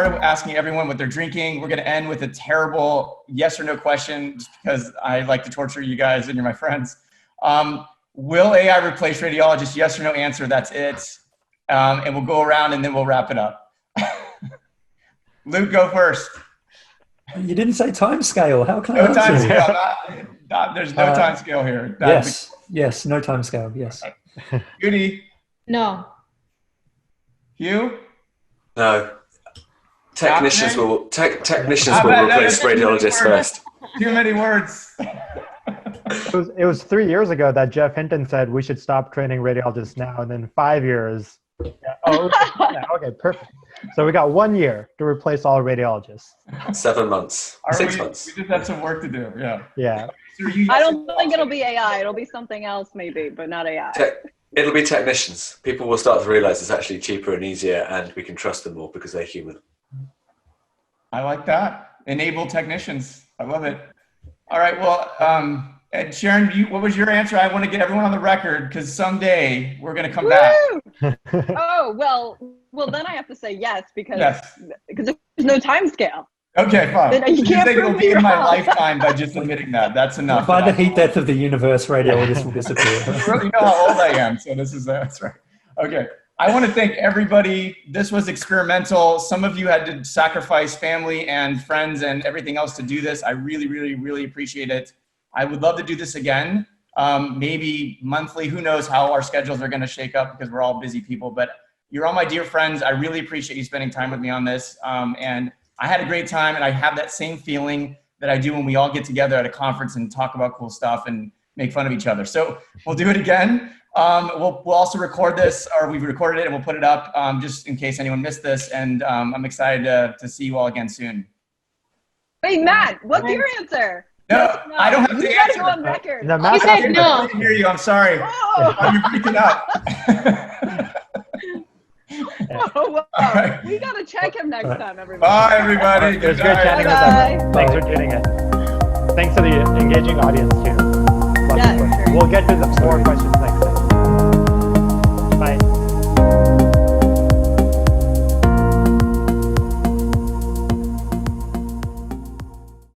started asking everyone what they're drinking. We're going to end with a terrible yes or no question just because I like to torture you guys and you're my friends. Will AI replace radiologists? Yes or no answer. That's it. And we'll go around and then we'll wrap it up. Luke, go first. You didn't say time scale. How can I No time answer? scale. There's no time scale here. Yes, no time scale. Yes. Judy? No. Hugh? No. Technicians will replace radiologists first. Too many words. It was 3 years ago that Jeff Hinton said we should stop training radiologists now, and then 5 years. Okay, perfect. So we got 1 year to replace all radiologists. 7 months. 6 months. We just have some work to do. Yeah. Yeah. I don't think it'll be AI. It'll be something else maybe, but not AI. It'll be technicians. People will start to realize it's actually cheaper and easier, and we can trust them more because they're human. I like that. Enable technicians. I love it. All right. Well, and Sharon, what was your answer? I want to get everyone on the record because someday we're going to come back. Oh, well, then I have to say yes because there's no time scale. Okay, fine. You can't think it'll prove be me in my wrong. lifetime by just admitting that. That's enough. By the heat death of the universe, radiologists will disappear. You know how old I am, so that's right. Okay. I want to thank everybody. This was experimental. Some of you had to sacrifice family and friends and everything else to do this. I really, really, really appreciate it. I would love to do this again, maybe monthly. Who knows how our schedules are going to shake up because we're all busy people. But you're all my dear friends. I really appreciate you spending time with me on this. And I had a great time, and I have that same feeling that I do when we all get together at a conference and talk about cool stuff and make fun of each other. So we'll do it again. We'll also record this, or we've recorded it and we'll put it up just in case anyone missed this. And I'm excited to see you all again soon. Wait, Matt, what's your answer? No, I don't have to You gotta answer. go on record. No, He said no. I didn't hear you. I'm sorry. Oh, You're breaking up. oh wow. right. We gotta check him next time, everybody. Bye, everybody. It was Good great night. chatting with everyone. Thanks for tuning in. Thanks to the engaging audience too. Lots of questions. Sure. We'll get to the 4 questions next